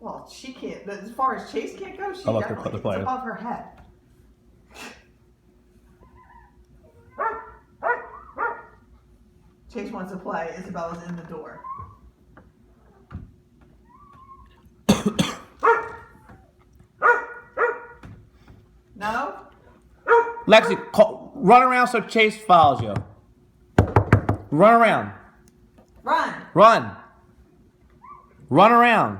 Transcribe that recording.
Well, she can't. As far as Chase can't go, she Above definitely the it's player. above her head. Chase wants to play. Isabella's in the door. No? Lexi, run around so Chase follows you. Run around. Run. Run. Run around.